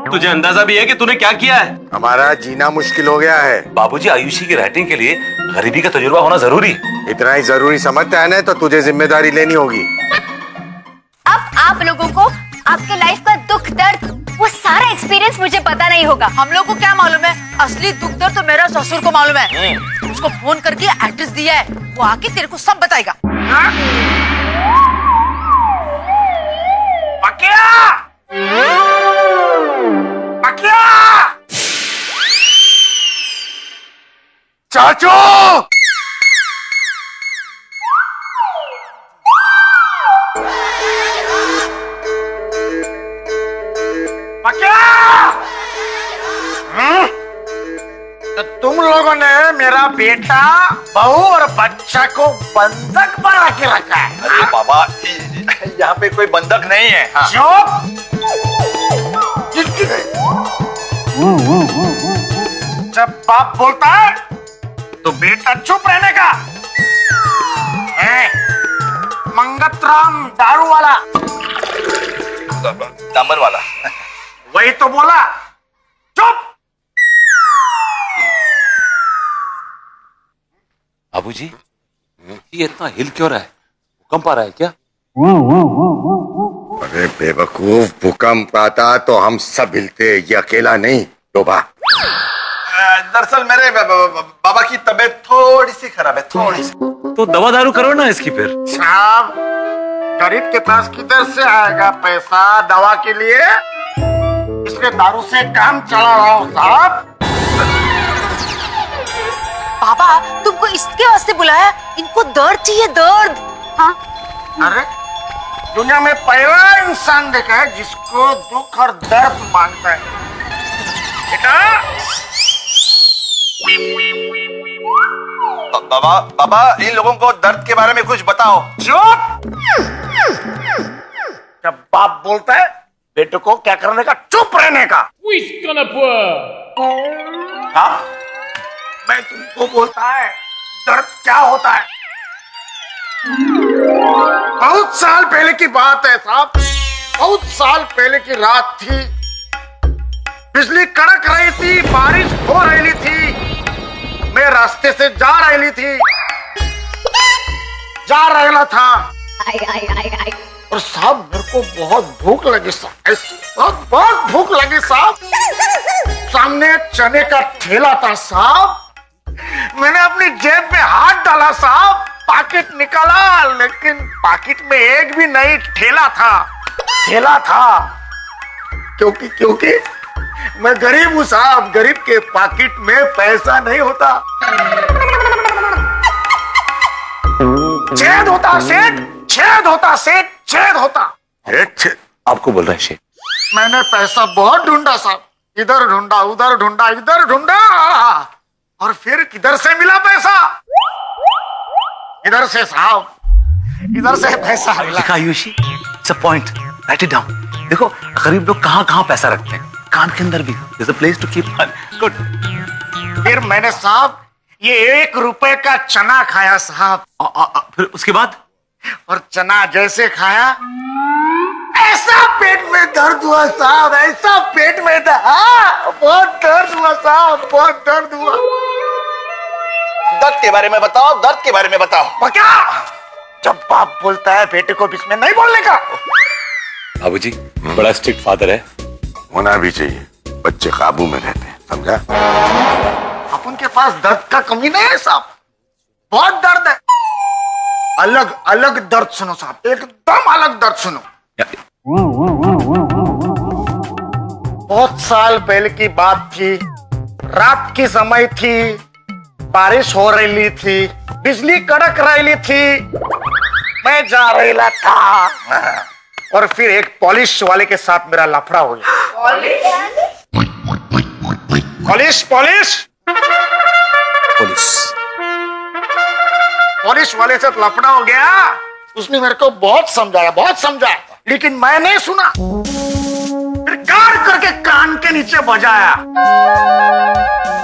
तुझे अंदाजा भी है कि तूने क्या किया है? हमारा जीना मुश्किल हो गया है। बाबूजी, आयुषी की राइटिंग के लिए गरीबी का तजुर्बा होना जरूरी है। इतना ही जरूरी समझता है ना, तो तुझे जिम्मेदारी लेनी होगी। अब आप लोगों को आपके लाइफ का दुख दर्द वो सारा एक्सपीरियंस मुझे पता नहीं होगा। हम लोग को क्या मालूम है? असली दुख दर्द तो मेरा ससुर को मालूम है। उसको फोन करके एड्रेस दिया है, वो आके तेरे को सब बताएगा। चाचू, तो तुम लोगों ने मेरा बेटा, बहू और बच्चा को बंधक बना के रखा है। अरे बाबा, यहाँ पे कोई बंधक नहीं है। हाँ। जब बाप बोलता है तो बेटा चुप रहने का है। मंगतराम दारू वाला, दामन वाला, वही तो बोला, चुप। बाबूजी, ये इतना हिल क्यों रहा है? भूकंप आ रहा है क्या? अरे बेवकूफ, भूकंप आता तो हम सब हिलते, ये अकेला नहीं। डोबा, दरअसल मेरे बाबा की तबीयत थोड़ी सी खराब है, थोड़ी सी। तो दवा दारू करो ना इसकी फिर। साहब, गरीब के पास किधर से आएगा पैसा दवा के लिए? इसलिए दारू से काम चला रहा हूँ साहब। बाबा, तुमको इसके वास्ते बुलाया? इनको दर्द चाहिए, दर्द। हाँ? अरे, दुनिया में पहला इंसान देखा है जिसको दुख और दर्द मांगता है। बेटा, बाबा, इन लोगों को दर्द के बारे में कुछ बताओ। चुप। जब बाप बोलता है बेटे को क्या करने का, चुप रहने का। हाँ? मैं तुमको बोलता है दर्द क्या होता है। बहुत साल पहले की बात है साहब, बहुत साल पहले की रात थी। बिजली कड़क रही थी, बारिश हो रही थी। मैं रास्ते से जा रही थी, जा रहा था। और साहब, मेरे को बहुत भूख लगी साहब, बहुत भूख लगी साहब। सामने चने का ठेला था साहब। मैंने अपनी जेब में हाथ डाला साहब, पाकिट निकाला, लेकिन पाकिट में एक भी नहीं ठेला था। क्योंकि मैं गरीब हूँ साहब, गरीब के पाकिट में पैसा नहीं होता। छेद होता सेठ, छेद होता सेठ, छेद होता। आपको बोल रहा है शेख? मैंने पैसा बहुत ढूंढा साहब, इधर ढूंढा, उधर ढूंढा, इधर ढूंढा, और फिर किधर से मिला पैसा? इधर से साहब, इधर से पैसा मिला। Ayushi, it's a point, right it down. देखो, गरीब लोग कहाँ पैसा रखते हैं, कान के अंदर भी। There's a place to keep money. Good. फिर मैंने साहब ये 1 रुपए का चना खाया साहब। फिर उसके बाद? और चना जैसे खाया, ऐसा पेट में दर्द हुआ साहब, ऐसा पेट में बहुत दर्द हुआ साहब, बहुत दर्द हुआ। दर्द के बारे में बताओ, दर्द के बारे में बताओ। क्या? जब बाप बोलता है बेटे को बीच में नहीं बोलने का। बाबूजी, बड़ा स्ट्रिक्ट फादर है। होना भी चाहिए, बच्चे काबू में रहते हैं, समझा? अपन के पास दर्द का कमी नहीं है साहब, बहुत दर्द है। अलग अलग दर्द सुनो साहब, एकदम अलग दर्द सुनो। बहुत साल पहले की बात थी, रात की समय थी, बारिश हो रही थी, बिजली कड़क रही थी। मैं जा रहा था और फिर एक पॉलिश वाले के साथ मेरा लफड़ा हो गया। पॉलिश वाले से लफड़ा हो गया। उसने मेरे को बहुत समझाया, लेकिन मैं नहीं सुना। फिर कार करके कान के नीचे बजाया।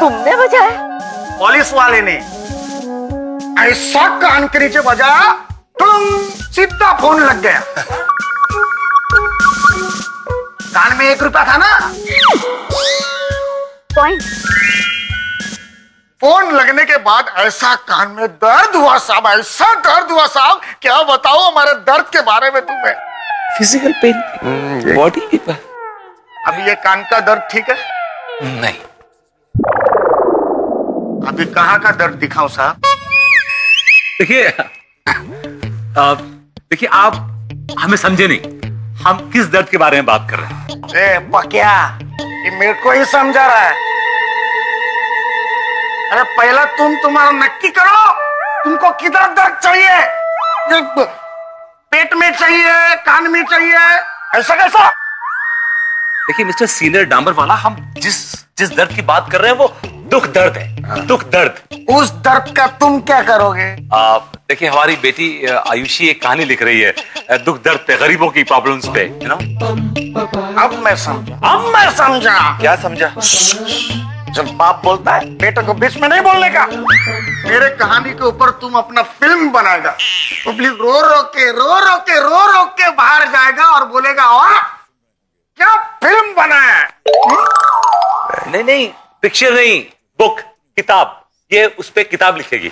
तुमने बजाया? पुलिस वाले ने ऐसा कान के नीचे बजाया, सीधा फोन लग गया। कान में 1 रुपया था ना, पॉइंट। फोन लगने के बाद ऐसा कान में दर्द हुआ साहब, ऐसा दर्द हुआ साहब, क्या बताओ हमारे दर्द के बारे में तुम्हें। Physical pain, body pain. अभी ये कान का दर्द ठीक है? नहीं। अभी कहाँ का दर्द दिखाऊं साहब? देखिए आप हमें समझे नहीं, हम किस दर्द के बारे में बात कर रहे हैं। ए पक्या, ये मेरे को ही समझा रहा है। अरे पहला तुम्हारा नक्की करो, तुमको किधर दर्द चाहिए? पेट में चाहिए, कान में चाहिए, ऐसा कैसा? देखिए मिस्टर सीनियर डांबर वाला, हम जिस दर्द की बात कर रहे हैं वो दुख दर्द है। दुख दर्द। उस दर्द का तुम क्या करोगे? देखिए हमारी बेटी आयुषी एक कहानी लिख रही है दुख दर्द पे, गरीबों की प्रॉब्लम्स पे, यू नो। अब मैं समझा। क्या समझा? जब बाप बोलता है बेटे को बीच में नहीं बोलने का, मेरे कहानी के ऊपर तुम अपना फिल्म बनाएगा, पब्लिक रो रो के बाहर जाएगा और बोलेगा और क्या फिल्म बनाया? नहीं, पिक्चर नहीं, बुक, किताब। ये उस पे किताब लिखेगी।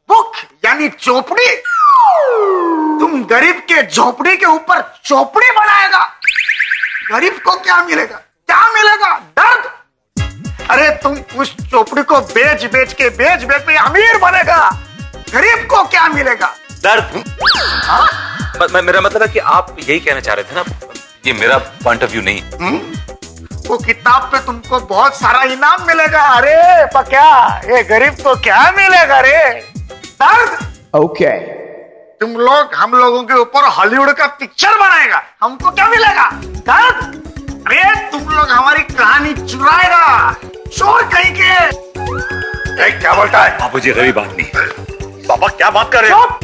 बुक यानी चौपड़ी? तुम गरीब के झोपड़ी के ऊपर चौपड़ी बनाएगा? गरीब को क्या मिलेगा? दर्द। अरे तुम उस चौपड़ी को बेच के अमीर बनेगा, गरीब को क्या मिलेगा? दर्द। मेरा मतलब है कि आप यही कहना चाह रहे थे ना, ये मेरा पॉइंट ऑफ व्यू नहीं। वो किताब पे तुमको बहुत सारा इनाम मिलेगा। अरे पक्या, ये गरीब को क्या मिलेगा रे? दर्द। ओके। तुम लोग हम लोगों के ऊपर हॉलीवुड का पिक्चर बनाएगा, हमको क्या मिलेगा? दर्द। अरे तुम लोग हमारी कहानी चुराएगा, चोर कहीं के। क्या बोलता है? बाबूजी गरीब आदमी। पापा क्या बात कर रहे हो?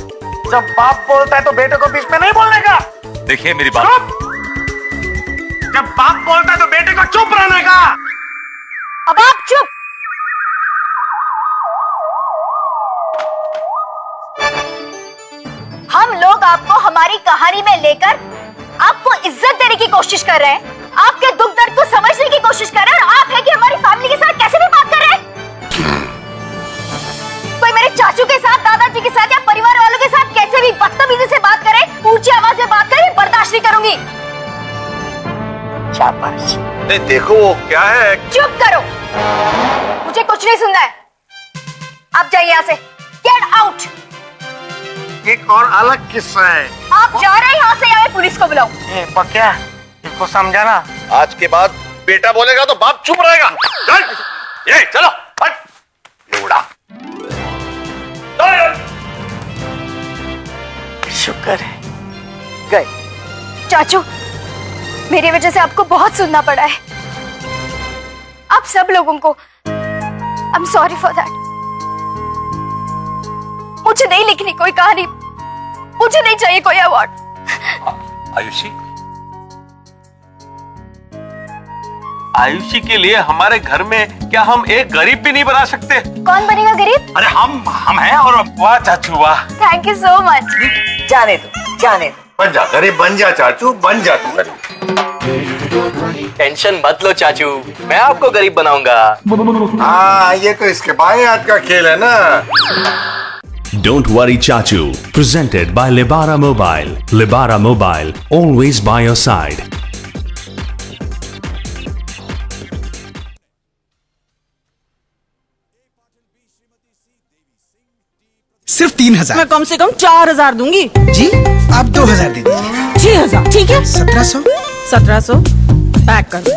जब बाप बोलता है तो बेटे को बीच में नहीं बोलने का। देखिए मेरी बात, जब बाप बोलता है तो बेटे को चुप रहने का। अब आप चुप। हम लोग आपको हमारी कहानी में लेकर आपको इज्जत देने की कोशिश कर रहे हैं, आपके दुख दर्द को समझने की कोशिश कर रहे हैं, और आप है कि हमारी फैमिली के साथ कैसे भी बात कर रहे हैं। कोई मेरे चाचू के साथ, दादाजी के साथ या परिवार वालों के साथ कैसे भी बदतमीजी से बात करे, ऊंची आवाज में बात करे, बर्दाश्त नहीं करूंगी। शाबाश। नहीं देखो वो क्या है। चुप करो, मुझे कुछ नहीं सुनना है। आप जाइए यहाँ से, गेट आउट। एक और अलग किस्सा है। आप जा रहे हैं यहाँ से या मैं पुलिस को बुलाऊं? पक्या, इसको समझा ना। आज के बाद बेटा बोलेगा तो बाप चुप रहेगा। चल, ये चलो, हट। लोड़ा। शुक्र है गए। चाचू, मेरी वजह से आपको बहुत सुनना पड़ा है। आप सब लोगों को I am sorry for that. मुझे नहीं लिखनी कोई कहानी, मुझे नहीं चाहिए कोई अवार्ड। आयुषी के लिए हमारे घर में क्या हम एक गरीब भी नहीं बना सकते? कौन बनेगा गरीब? अरे हम हैं। और वाह चाचू वाह। Thank you so much. जाने दो। बन जा गरीब, बन जा चाचू, बन जा तू गरीब। टेंशन मत लो चाचू, मैं आपको गरीब बनाऊंगा। हाँ, ये तो इसके बाएं हाथ का खेल है ना। Don't worry Chachu, presented by Lebara Mobile. Lebara Mobile, always by your side. सिर्फ 3,000। मैं कम से कम 4,000 दूंगी। जी आप 2,000 दे दीजिए। 6,000 ठीक है। 1,700। 1,700 पैक कर दो।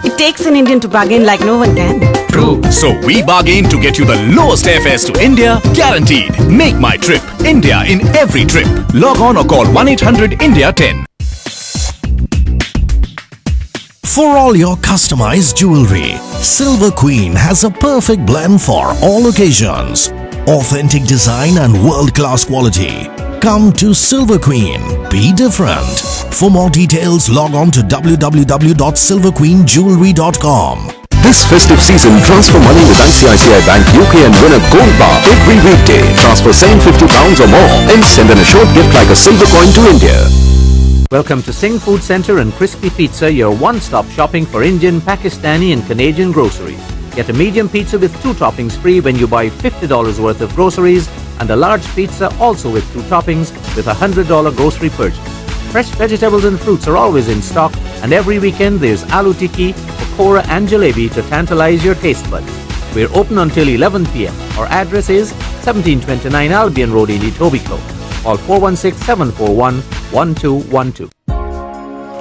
It takes an Indian to bargain like no one can. True. So we bargain to get you the lowest airfares to India, guaranteed. Make my trip India in every trip. Log on or call 1-800-INDIA-10. For all your customized jewelry, Silver Queen has a perfect blend for all occasions. Authentic design and world-class quality. Come to Silver Queen. Be different. For more details, log on to www.silverqueenjewelry.com. This festive season, transfer money with ICICI Bank UK and win a gold bar every weekday. Transfer £750 or more and send an assured gift like a silver coin to India. Welcome to Singh Food Centre and Crispy Pizza, your one-stop shopping for Indian, Pakistani and Canadian groceries. Get a medium pizza with 2 toppings free when you buy $50 worth of groceries, and a large pizza also with 2 toppings with a $100 grocery purchase. Fresh vegetables and fruits are always in stock, and every weekend there's aloo tikki, pakora and jalebi to tantalize your taste buds. We're open until 11 p.m. Our address is 1729 Albion Road, Etobicoke. Call 416-741-1212.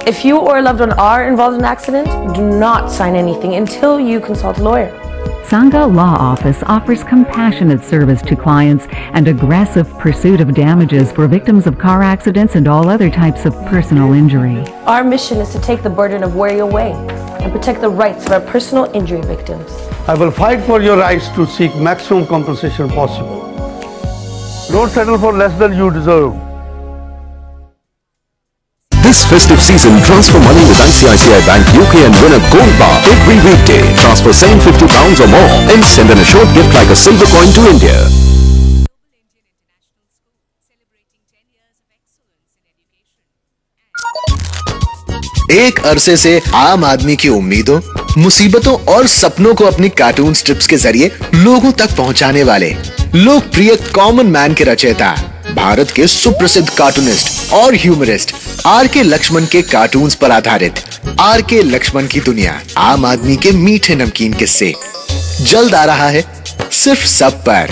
If you or a loved one are involved in an accident, do not sign anything until you consult a lawyer. Sangha Law Office offers compassionate service to clients and aggressive pursuit of damages for victims of car accidents and all other types of personal injury. Our mission is to take the burden of worry away and protect the rights of our personal injury victims. I will fight for your rights to seek maximum compensation possible. Don't settle for less than you deserve. This festive season, transfer money with ICICI Bank UK and win a gold bar every weekday. Transfer £750 or more and send an assured gift like a silver coin to India. एक अरसे से आम आदमी की उम्मीदों, मुसीबतों और सपनों को अपनी कार्टून स्ट्रिप्स के जरिए लोगों तक पहुंचाने वाले लोकप्रिय कॉमन मैन के रचयिता, भारत के सुप्रसिद्ध कार्टूनिस्ट और ह्यूमरिस्ट आर.के. लक्ष्मण के कार्टून्स पर आधारित आर.के. लक्ष्मण की दुनिया, आम आदमी के मीठे नमकीन किस्से, जल्द आ रहा है सिर्फ सब पर।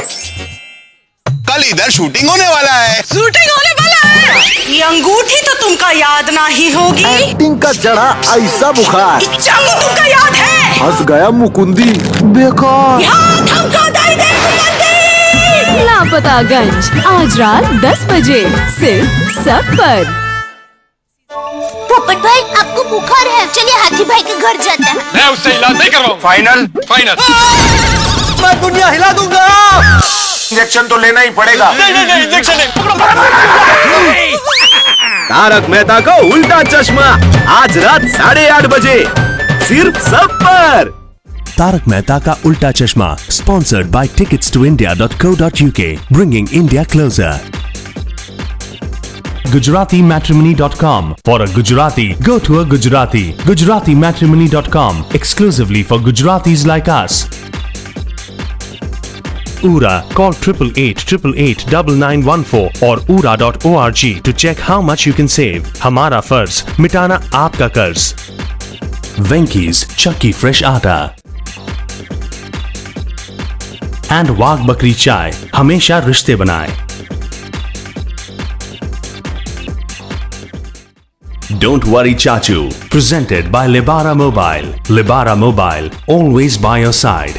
कल इधर शूटिंग होने वाला है। शूटिंग होने वाला है? ये अंगूठी तो तुमका याद नहीं होगी। एक्टिंग का जड़ा ऐसा बुखार, तुमका याद है? हंस गया मुकुंदी, बेकार। लापतागंज आज रात 10 बजे सिर्फ सब पर। पोपट भाई, आपको बुखार है, चलिए हाथी भाई के घर जाते हैं। मैं उससे इलाज नहीं करवाऊँ। Final final. मैं दुनिया हिला दूंगा। इंजेक्शन तो लेना ही पड़ेगा। नहीं इंजेक्शन नहीं। तारक मेहता का उल्टा चश्मा आज रात 8:30 बजे सिर्फ सब पर। Tarak Mehta Ka Ulta Chashma, sponsored by ticketstoindia.co.uk, bringing India closer. GujaratiMatrimony.com. For a Gujarati, go to a Gujarati. GujaratiMatrimony.com, exclusively for Gujaratis like us. Ura, call 8888889914 or ura.org to check how much you can save. Hamara farz, mitana aapka qarz. Venky's Chakki Fresh Atta and Wagh Bakri Chai, हमेशा रिश्ते बनाए. Don't worry Chachu, presented by Lebara Mobile. Lebara Mobile, always by your side.